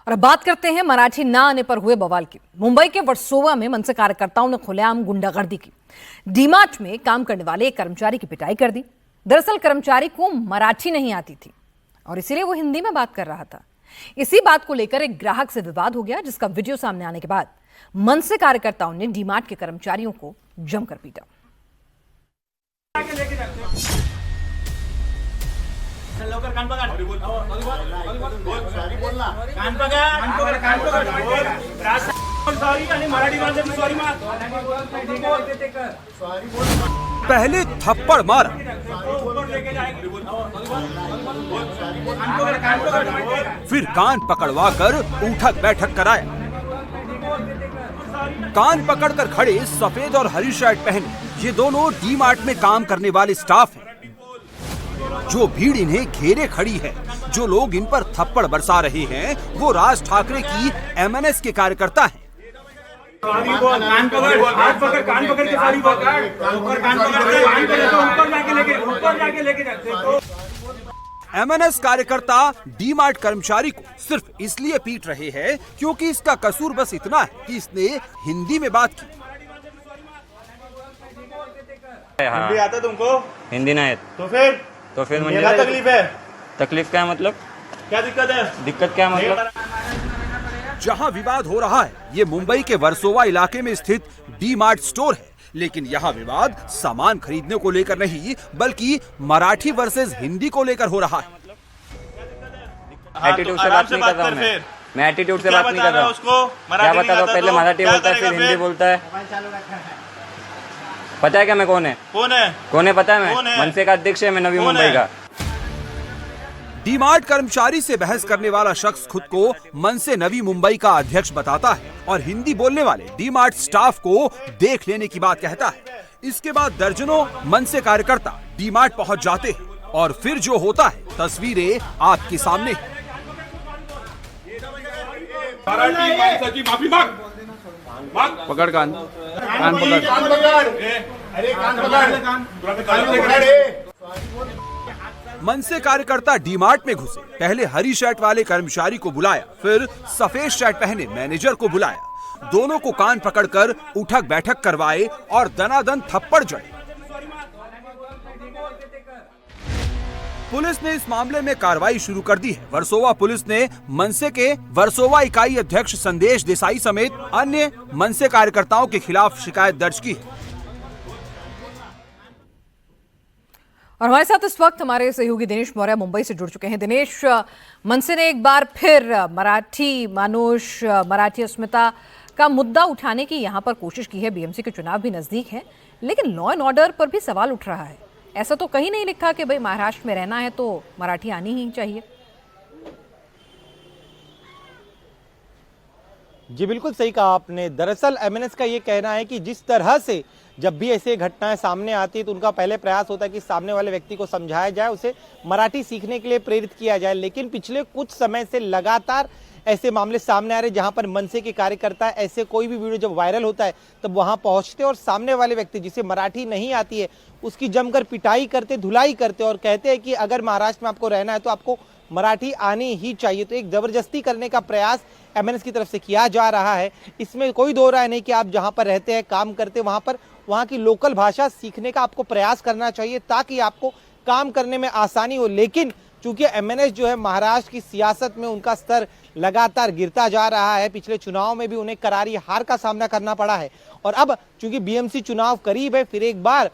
और अब बात करते हैं मराठी ना आने पर हुए बवाल की। मुंबई के वर्सोवा में मनसे कार्यकर्ताओं ने खुलेआम गुंडागर्दी की। डीमार्ट में काम करने वाले एक कर्मचारी की पिटाई कर दी। दरअसल कर्मचारी को मराठी नहीं आती थी और इसीलिए वो हिंदी में बात कर रहा था। इसी बात को लेकर एक ग्राहक से विवाद हो गया, जिसका वीडियो सामने आने के बाद मनसे कार्यकर्ताओं ने डीमार्ट के कर्मचारियों को जमकर पीटा। कान पकड़ कान पकड़ सॉरी आणि मराठी भाषेत सॉरी मार। पहले थप्पड़ मारा, फिर कान पकड़वा कर उठक बैठक कराया। कान पकड़कर खड़े सफेद और हरी शर्ट पहने ये दोनों डीमार्ट में काम करने वाले स्टाफ हैं। जो भीड़ इन्हें घेरे खड़ी है, जो लोग इन पर थप्पड़ बरसा रहे हैं, वो राज ठाकरे की एमएनएस के कार्यकर्ता हैं। कान पकड़ कान पकड़ के सॉरी ऊपर कान पकड़ ऊपर जाके लेके जाते। एमएनएस कार्यकर्ता डीमार्ट कर्मचारी को सिर्फ इसलिए पीट रहे हैं क्योंकि इसका कसूर बस इतना है कि इसने हिंदी में बात की। हिंदी आता तुमको? हिंदी नहीं तो फिर मुझे क्या तकलीफ है? तकलीफ क्या है मतलब? क्या दिक्कत है? दिक्कत क्या है मतलब? जहां विवाद हो रहा है ये मुंबई के वर्सोवा इलाके में स्थित डीमार्ट स्टोर है, लेकिन यहाँ विवाद सामान खरीदने को लेकर नहीं बल्कि मराठी वर्सेस हिंदी को लेकर हो रहा है। एटीट्यूड से बात नहीं कर रहा हूँ मैं एटीट्यूड से बात नहीं कर रहा हूँ। क्या बता दो? पहले मराठी बोलता है, फिर हिंदी बोलता है। पता है क्या मैं कौन है? कौन है पता है? मैं मनसे का अध्यक्ष है, मैं नवी मुंबई का। डीमार्ट कर्मचारी से बहस करने वाला शख्स खुद को मनसे नवी मुंबई का अध्यक्ष बताता है और हिंदी बोलने वाले डीमार्ट स्टाफ को देख लेने की बात कहता है। इसके बाद दर्जनों मनसे कार्यकर्ता डीमार्ट पहुंच जाते हैं और फिर जो होता है तस्वीरें आपके सामने है। पकड़ कान पकड़ अरे कान पकड़। मनसे कार्यकर्ता डीमार्ट में घुसे, पहले हरी शर्ट वाले कर्मचारी को बुलाया, फिर सफेद शर्ट पहने मैनेजर को बुलाया। दोनों को कान पकड़कर उठक बैठक करवाए और दनादन थप्पड़ जड़े। पुलिस ने इस मामले में कार्रवाई शुरू कर दी है। वर्सोवा पुलिस ने मनसे के वर्सोवा इकाई अध्यक्ष संदेश देसाई समेत अन्य मनसे कार्यकर्ताओं के खिलाफ शिकायत दर्ज की है। और हमारे साथ इस वक्त हमारे सहयोगी दिनेश मौर्य मुंबई से जुड़ चुके हैं। दिनेश, मनसे ने एक बार फिर मराठी मानुष, मराठी अस्मिता का मुद्दा उठाने की यहाँ पर कोशिश की है। बीएमसी के चुनाव भी नजदीक हैं, लेकिन लॉ एंड ऑर्डर पर भी सवाल उठ रहा है। ऐसा तो कहीं नहीं लिखा कि भाई महाराष्ट्र में रहना है तो मराठी आनी ही चाहिए। जी बिल्कुल सही कहा आपने। दरअसल एमएनएस का ये कहना है कि जिस तरह से जब भी ऐसे घटनाएं सामने आती है तो उनका पहले प्रयास होता है कि सामने वाले व्यक्ति को समझाया जाए, उसे मराठी सीखने के लिए प्रेरित किया जाए। लेकिन पिछले कुछ समय से लगातार ऐसे मामले सामने आ रहे जहां पर मनसे के कार्यकर्ता ऐसे कोई भी वीडियो जब वायरल होता है तब वहां पहुंचते और सामने वाले व्यक्ति जिसे मराठी नहीं आती है उसकी जमकर पिटाई करते, धुलाई करते और कहते हैं कि अगर महाराष्ट्र में आपको रहना है तो आपको मराठी आनी ही चाहिए। तो एक जबरदस्ती करने का प्रयास एमएनएस की तरफ से किया जा रहा है। इसमें कोई दो राय नहीं कि आप जहां पर रहते हैं, काम करते हैं, वहां की लोकल भाषा सीखने का आपको प्रयास करना चाहिए ताकि आपको काम करने में आसानी हो। लेकिन चूंकि एमएनएस जो है महाराष्ट्र की सियासत में उनका स्तर लगातार गिरता जा रहा है, पिछले चुनाव में भी उन्हें करारी हार का सामना करना पड़ा है और अब चूंकि बीएमसी चुनाव करीब है, फिर एक बार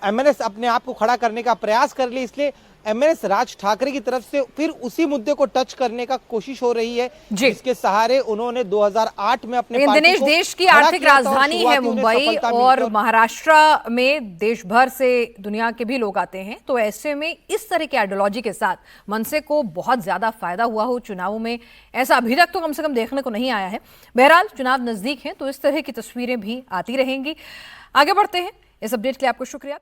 एमएनएस अपने आप को खड़ा करने का प्रयास कर ले, इसलिए एमएनएस राज ठाकरे की तरफ से फिर उसी मुद्दे को टच करने का कोशिश हो रही है जिसके सहारे उन्होंने 2008 में अपने दिनेश, देश की आर्थिक राजधानी है मुंबई और महाराष्ट्र में देश भर से दुनिया के भी लोग आते हैं। तो ऐसे में इस तरह की आइडियोलॉजी के साथ मनसे को बहुत ज्यादा फायदा हुआ हो चुनावों में, ऐसा अभी तक तो कम से कम देखने को नहीं आया है। बहरहाल चुनाव नजदीक है तो इस तरह की तस्वीरें भी आती रहेंगी। आगे बढ़ते हैं। इस अपडेट के लिए आपको शुक्रिया।